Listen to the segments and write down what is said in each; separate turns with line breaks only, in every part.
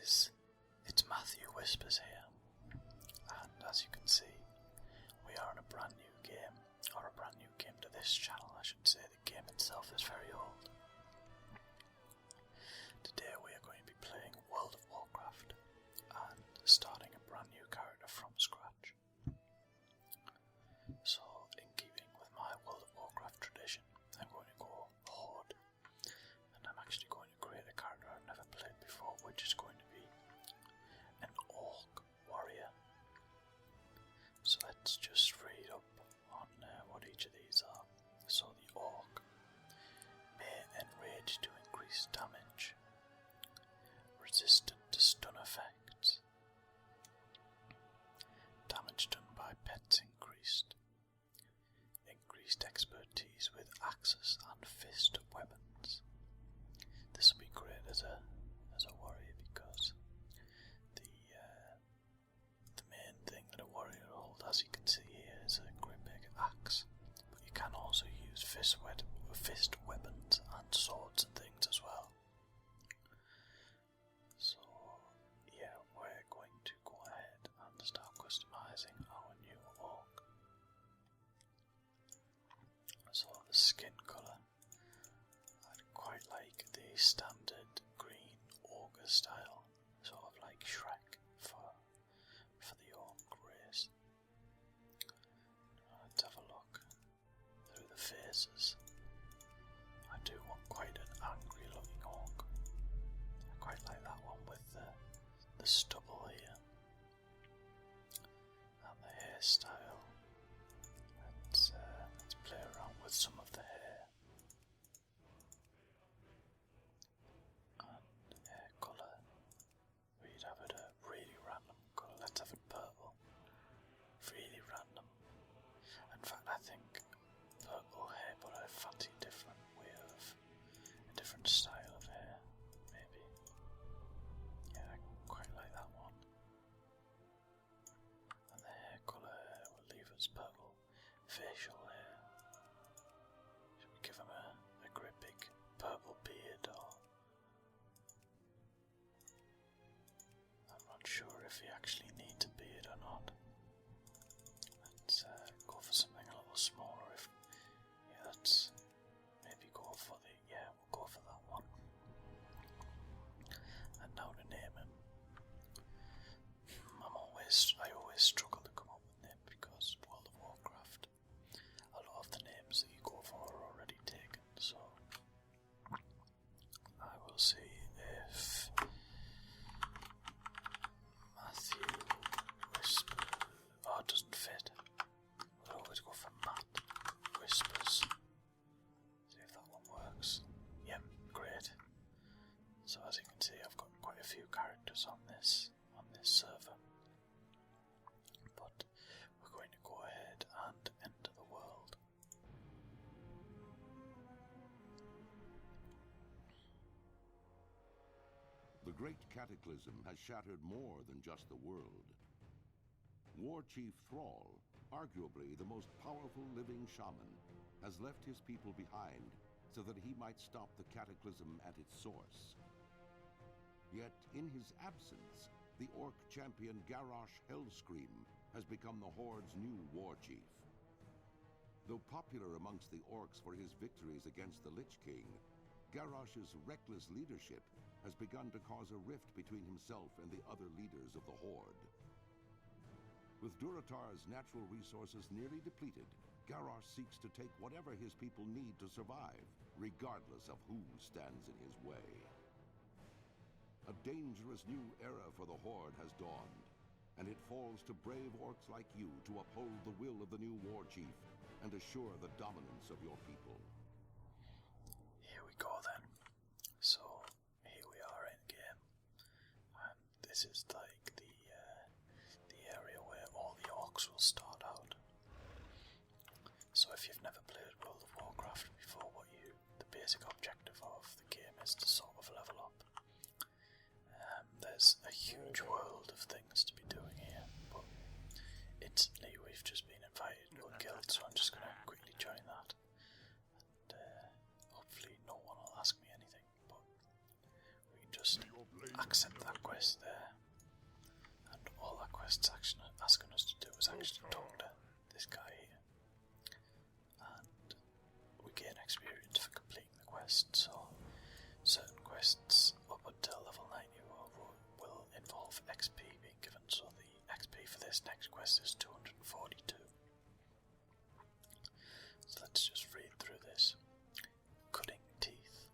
guys, it's Matthew Whispers here, and as you can see, we are in a brand new game, or a brand new game to this channel, I should say. The game itself is very old. Today we are going to be playing World of Warcraft, and starting a brand new character from scratch. So, in keeping with my World of Warcraft tradition, I'm going to go Horde, and I'm actually going to create a character I've never played before, which is going to be an Orc warrior. So let's just read up on what each of these are. So the Orc may enrage to increase damage, resistant to stun effects, damage done by pets increased, increased expertise with axes and fist weapons. This will be great as a warrior because the main thing that a warrior holds, as you can see here, is a great big axe. But you can also use fist weapons and swords and things as well. So yeah, we're going to go ahead and start customizing our new Orc. So the skin colour, I'd quite like the standard green ogre style, sort of like Shrek for the Orc race. Let's have a look through the faces. I do want quite an angry looking Orc. I quite like that one with the stubble here and the hairstyle. Let's play around with some of the hair and hair colour. We'd have it a really random colour. Let's have it purple. Really random. In fact, I think purple hair, but I fancy a different way of, a different style of hair, maybe. Yeah, I quite like that one. And the hair colour will leave us purple. Facial hair. Should we give him a great big purple beard, or... I'm not sure if he actually needs a beard or not. Let's go for something a little smaller. Let's maybe go for we'll go for that one. And now to name him. I always struggle to come up with names because World of Warcraft, a lot of the names that you go for are already taken, so I will see if Matthew Whispers. Oh, it doesn't fit. We'll always go for Matt Whispers. See if that one works. Yep, great. So as you can see, I've got quite a few characters on this server. But we're going to go ahead and enter the world.
The Great Cataclysm has shattered more than just the world. War Chief Thrall, arguably the most powerful living shaman, has left his people behind so that he might stop the cataclysm at its source. Yet, in his absence, the Orc champion Garrosh Hellscream has become the Horde's new war chief. Though popular amongst the Orcs for his victories against the Lich King, Garrosh's reckless leadership has begun to cause a rift between himself and the other leaders of the Horde. With Durotar's natural resources nearly depleted, Garrosh seeks to take whatever his people need to survive, regardless of who stands in his way. A dangerous new era for the Horde has dawned, and it falls to brave Orcs like you to uphold the will of the new war chief and assure the dominance of your people.
Here we go then. So, here we are in game, and this is like the area where all the Orcs will start out. So if you've never played World of Warcraft before, the basic objective of the game is to sort of level up. There's a huge world of things to be doing here, but instantly we've just been invited to a guild, so I'm just going to quickly join that. And hopefully no one will ask me anything, but we can just accept that quest there. And all that quest's asking us to do is actually talk to this guy here. And we gain experience for completing the quest, so certain quests up until level 90 will involve XP being given, so the XP for this next quest is 242. So let's just read through this. Cutting teeth.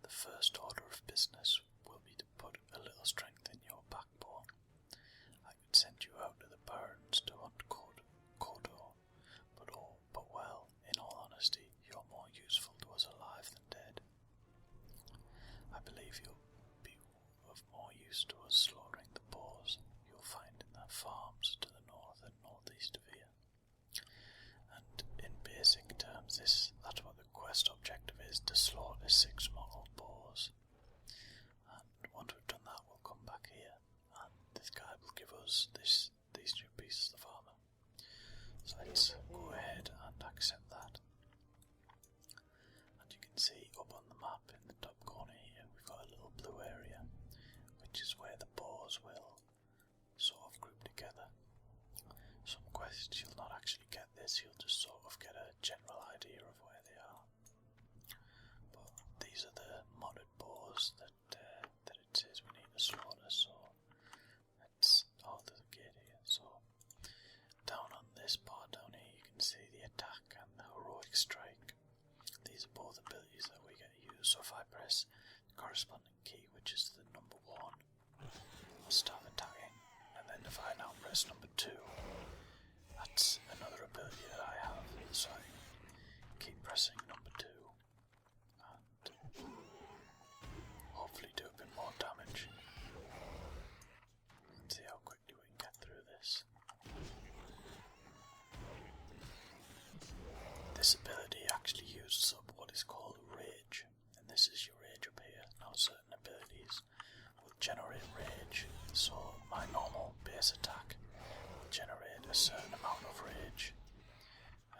The first order of business will be to put a little strength in your backbone. I could send you out to the barrens to hunt Kodo, but well, in all honesty, you're more useful to us alive than dead. I believe you'll be of more use to us slaughtering the boars you'll find in the farms to the north and northeast of here. And in basic terms, that's what the quest objective is, to slaughter 6 mottled boars. And once we've done that, we'll come back here, and this guy will give us these 2 pieces of armour. So let's go ahead and accept that. And you can see up on the map in the top corner here, we've got a little blue area, which is where the boars will sort of group together. Some quests you'll not actually get this, you'll just sort of get a general idea of where they are. But these are the modded boars that it says we need to slaughter, so let's the gate here. So down on this bar down here you can see the attack and the heroic strike. These are both abilities that we get to use, so if I press the corresponding key, which is the number 1, I'll start attacking, and then if I now press number 2, that's another ability that I have, so I keep pressing number 2 and hopefully do a bit more damage and see how quickly we can get through this. This ability actually uses up what is called rage, and this is your rage up here. Now certain abilities will generate rage, so my normal base attack will generate a certain amount of rage,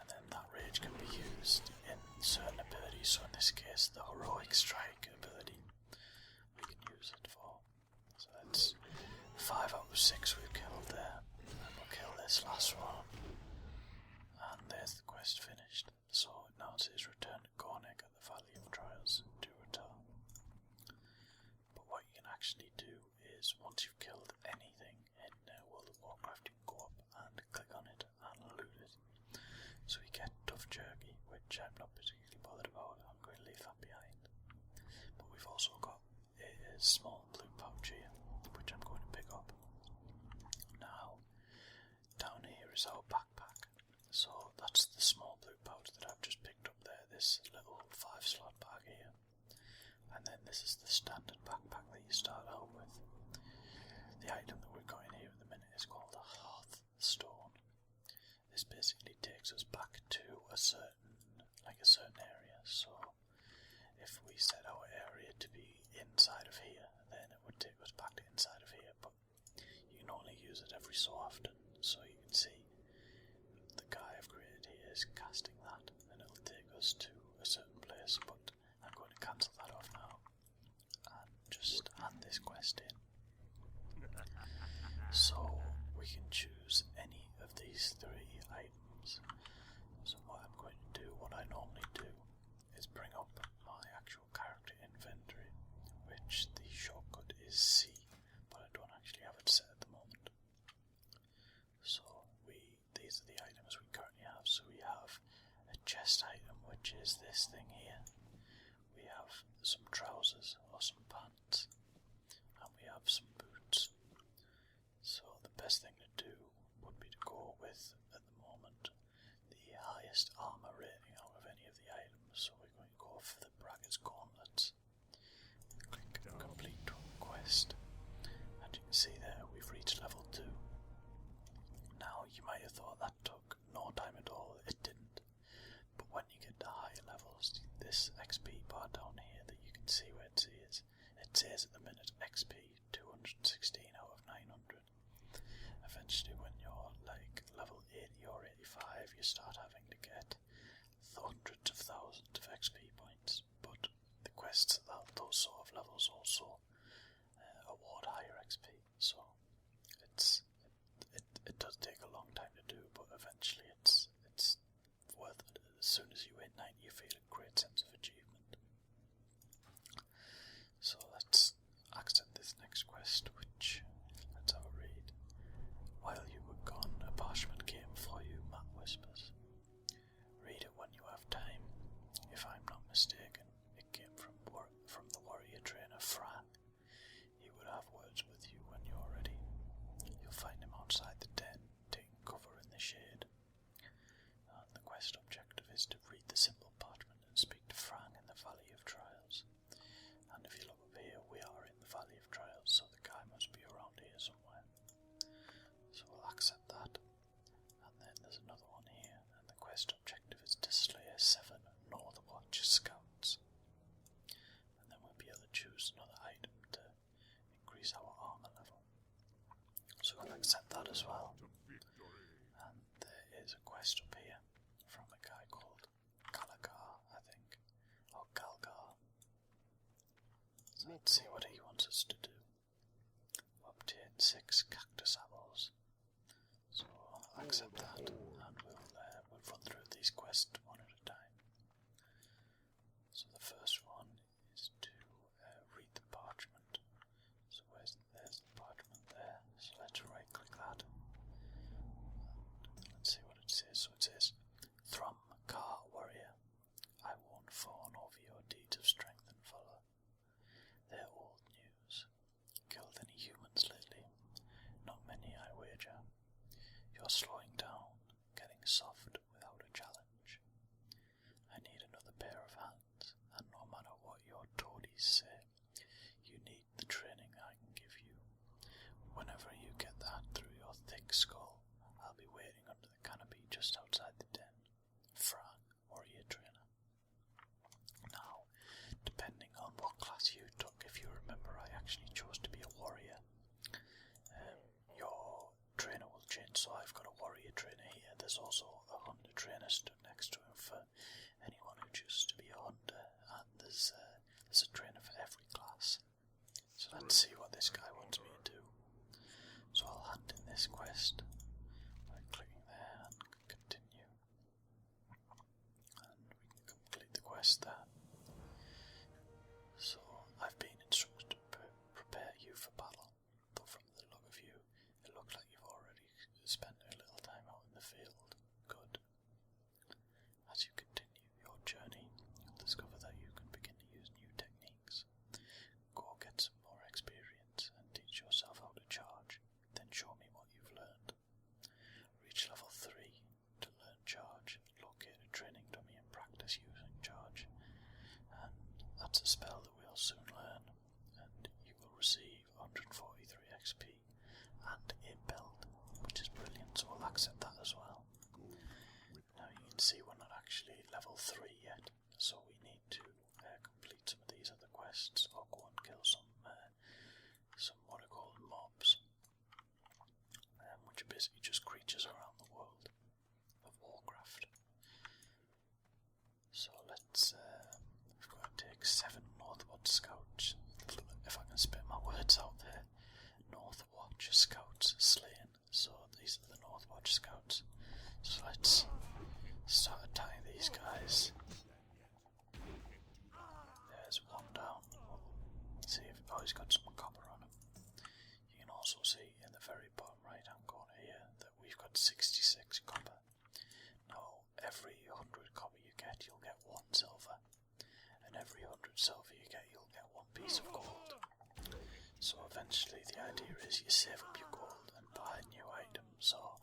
and then that rage can be used in certain abilities, so in this case the heroic strike ability we can use it for. So that's 5 out of 6 we've killed there, and we'll kill this last one, and there's the quest finished. So now it says return to Gornik at the Valley of Trials to retire. But what you can actually do is, once you've killed anything in World of Warcraft, you can go up and click on it and loot it. So we get tough jerky, which I'm not particularly bothered about, I'm going to leave that behind. But we've also got a small blue pouch here, which I'm going to pick up. Now, down here is our backpack. So that's the small blue pouch that I've just picked up there, this little 5-slot bag here. And then this is the standard backpack that you start out with. The item that we've got in here at the minute is called a Hearthstone. This basically takes us back to a certain area. So if we set our area to be inside of here, then it would take us back to inside of here, but you can only use it every so often. So you can see the guy I've created here is casting that, and it'll take us to a certain place, but I'm going to cancel that off now and just hand this quest in. So we can choose any of these 3 items. So what I'm going to do, what I normally do, is bring up my actual character inventory, which the shortcut is C, but I don't actually have it set at the moment. So these are the items we currently have. So we have a chest item, which is this thing here. We have some trousers or some pants, and we have some boots. So the best thing to do would be to go with, at the moment, the highest armor rating out of any of the items. So we're going to go for the Braggers Gauntlets. Click complete quest, and you can see there we've reached level 2. Now you might have thought that took no time at all. It didn't. But when you get to higher levels, this XP bar down here that you can see where it says at the minute XP 216 out of 900. Eventually when you're like level 80 or 85, you start having to get hundreds of thousands of XP points. But the quests at those sort of levels also eventually it's worth it. As soon as you hit 90 you feel a great sense of achievement. So let's accent this next quest, which, let's have a read. While you were gone, a parchment came for you, Matt whispers. Read it when you have time. If I'm not mistaken, it came from the warrior trainer Fran. He would have words with you when you're ready. You'll find him outside the den, taking cover in the shade. And the quest objective is to read the simple parchment and speak to Fran in the Valley of Trials. And if you look up here, we are in the Valley of Trials, so the guy must be around here somewhere. So we'll accept that. And then there's another one here, and the quest objective is to slay 7 Northwatch scouts. And then we'll be able to choose another item to increase our armor level. So we'll accept that as well. And there is a quest up here from a guy called Galagar, I think. Or Galgar. So let's see what he wants us to do. Obtain 6 cactus apples. So I'll accept that, and we'll run through these quests one at a time. So the first one is to read the parchment. So there's the parchment there. So let's right click that. And let's see what it says. So it says, Thrum, Car Warrior, I won't fawn over your deeds of strength and valor. They're old news. Killed any humans lately? Not many, I wager. You're slowing down, getting soft without a challenge. I need another pair of hands, and no matter what your toadies say, you need the training I can give you. Whenever you get that through your thick skull, I'll be waiting under the canopy just outside the den. Fran, warrior trainer. Now, depending on what class you took, if you remember, I actually chose to be a warrior. Your trainer will change, so I've got a warrior trainer here. There's also a hunter trainer stood next to him for anyone who chooses to be a hunter, and there's a trainer for every class. So let's see what this guy wants me to do. So I'll hand in this quest by clicking there and continue, and we can complete the quest there. So I've been instructed to prepare you for battle, but from the look of you, it looks like you've already spent a little time out in the field. Good. As you continue your journey, you'll discover that you can begin to use new techniques. Go get some more experience and teach yourself how to charge, then show me what you've learned. Reach level 3 to learn charge, locate a training dummy and practice using charge. And that's a spell that we'll soon learn, and you will receive 143 XP and a belt, which is brilliant, so we'll accept that as well. Now you can see we're not actually level 3 yet, so we need to complete some of these other quests, or go and kill some what are called mobs, which are basically just creatures around the world of Warcraft. So let's, we've got to take 7 Northwatch scouts, if I can spit my words out there. Northwatch scouts slain, so these are the Northwatch scouts. So let's start attacking these guys. There's one down. See if he's got some copper on him. You can also see in the very bottom right hand corner here that we've got 66 copper. Now every 100 copper you get, you'll get 1 silver, and every 100 silver you get, you'll get 1 piece of gold. So eventually the idea is you save up your gold and buy new items, or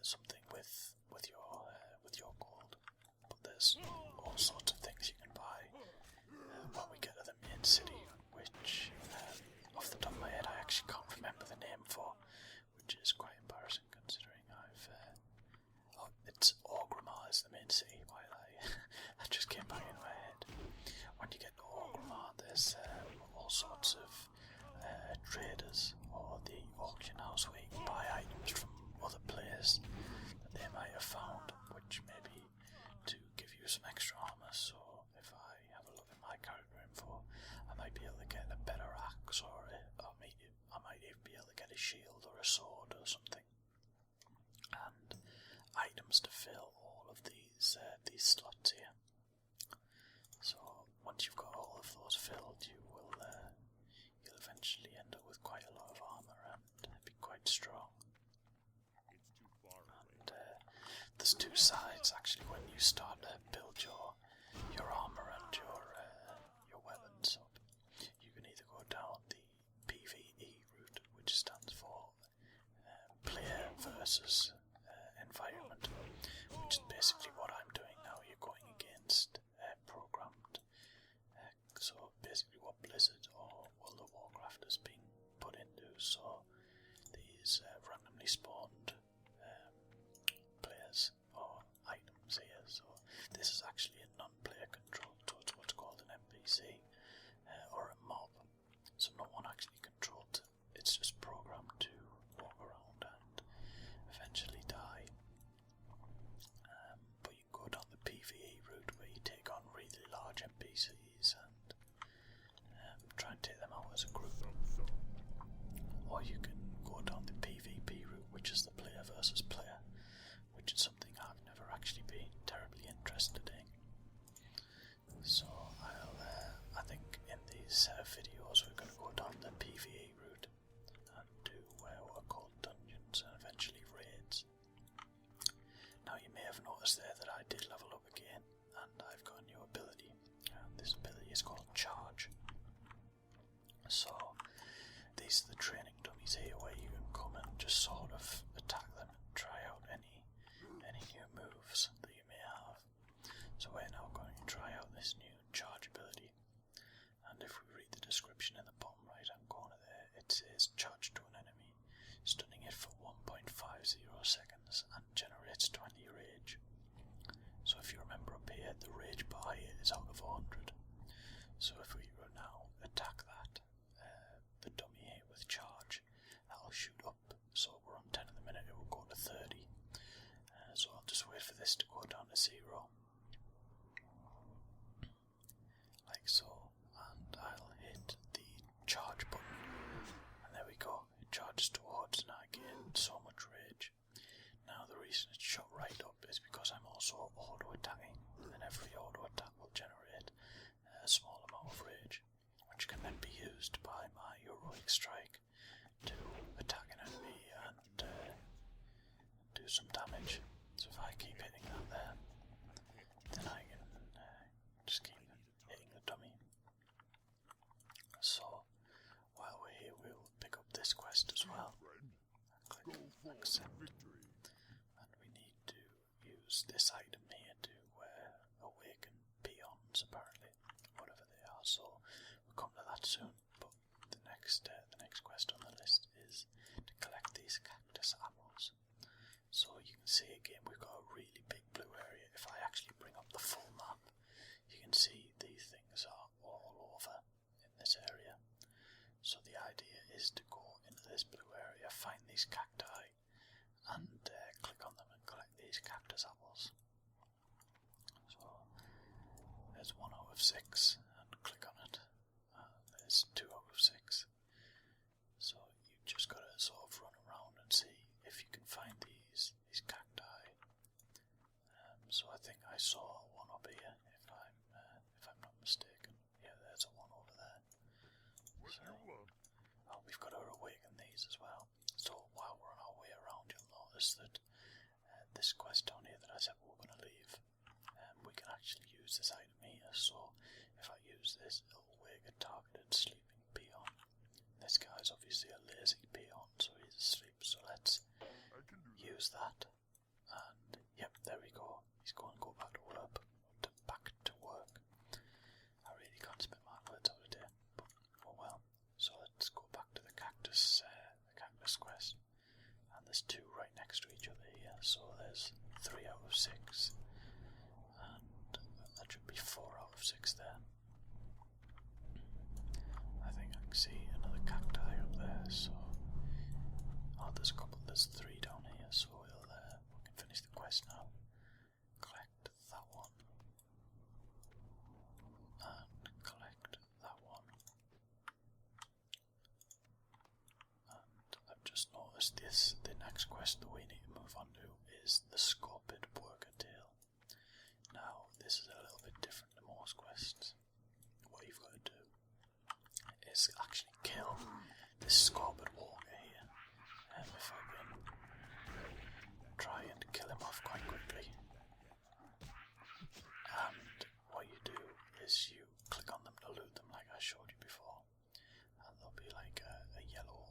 something with your gold. But there's all sorts of things you can buy when we get to the main city, which off the top of my head I actually can't remember the name for, which is quite embarrassing considering it's Orgrimmar is the main city. Why that just came back in my head. When you get to Orgrimmar, there's all sorts of traders, or the auction house where you can buy items from other players that they might have found, which may be to give you some extra armor. So if I have a look at my character info, I might be able to get a better axe, or I might even be able to get a shield or a sword or something. And items to fill all of these slots here. So once you've got all of those filled, you'll eventually end up with quite a lot of armor and be quite strong. And there's two sides actually when you start to build your armor and your weapons up. You can either go down the PvE route, which stands for player versus environment, which is basically what I'm doing now. You're going against programmed, so basically what Blizzard or World of Warcraft has been put into. So these randomly spawned players or items here. So this is actually a non-player controlled, so it's what's called an NPC or a mob. So no one actually controlled it. It's just programmed to walk around and eventually die. But you can go down the PvE route where you take on really large NPCs and try and take them out as a group. Or you can go down the PvP route, which is the player versus player, which is something I've never actually been terribly interested in. So I think in these videos we're going to go down the PvE route and do what are called dungeons and eventually raids. Now you may have noticed there that I did level up again and I've got a new ability, and this ability is called Charge. So these are the training dummies here where you can come and just sort of attack them and try out any new moves that you may have. So we're now going to try out this new Charge ability, and if we read the description in the bottom right hand corner there, it says charge to an enemy, stunning it for 1.50 seconds and generates 20 rage. So if you remember up here, the rage bar here is out of 100. So if we will now attack that, the dummy here with charge, that'll shoot up. So we're on 10 in the minute, it will go to 30. So I'll just wait for this to go down to 0. Like so. And I'll hit the charge button. And there we go. It charges towards and I gain so much rage. Now the reason it's shot right up is because I'm also auto-attacking. And every auto-attack will generate a small amount of rage, which can then be used by my heroic strike to attack an enemy and do some damage. So if I keep hitting that there, then I can just keep hitting the dummy. So while we're here, we'll pick up this quest as well. Click accept, and we need to use this item here to awaken peons, apparently, whatever they are. So we'll come to that soon. But the next quest on the list is to collect these cactus apples. So you can see again we've got a really big blue area. If I actually bring up the full map, you can see these things are all over in this area. So the idea is to go into this blue area, find these cacti, and click on them and collect these cactus apples. So there's 1 out of 6, and click on it. There's 2 out of 6. So you just got to sort of run around and see if you can find these cacti. So I think I saw one up here, if I'm not mistaken. Yeah, there's a one over there. So, we've got to awaken these as well. So while we're on our way around, you'll notice that this quest down here that I said we were going to leave, we can actually use this item here. So if I use this, it'll wake a targeted sleeping peon. This guy's obviously a lazy peon, so he's asleep. So let's use that. And yep, there we go. He's going to go back to work. I really can't spit my words out of there, but oh well. So let's go back to the cactus quest. And there's 2 right next to each other here. So there's 3 out of 6, and that should be 4 out of 6 there. I think I can see another cacti up there. So there's 3 down here. So we can finish the quest now. Collect that one. And collect that one. And I've just noticed the next quest that we need to move on to is the Scorpid Worker Tail. Now, this is a little bit different than most quests. What you've got to do is actually kill this Scorpid Walker here. If I can try and kill him off quite quickly. And what you do is you click on them to loot them like I showed you before. And there'll be like a yellow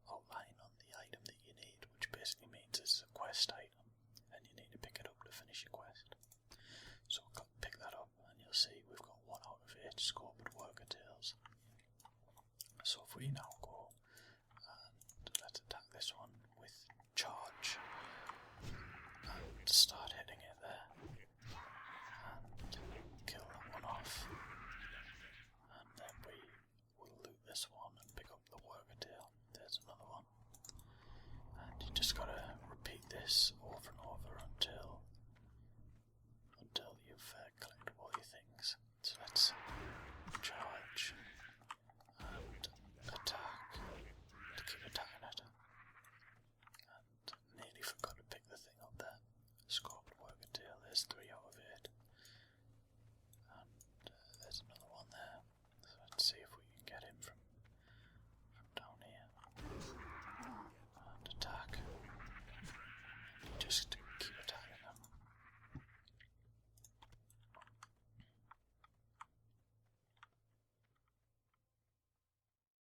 outline on the item that you need, which basically means it's a quest item and you need to pick it up to finish your quest. So pick that up and you'll see we've got 1 out of 8 Scorpid Worker Tails. So if we now go and let's attack this one with charge and start hitting it there and kill that one off, and then we will loot this one and pick up the Worker Tail. There's another one, and you just gotta repeat this over and over until you've collected all your things. So let's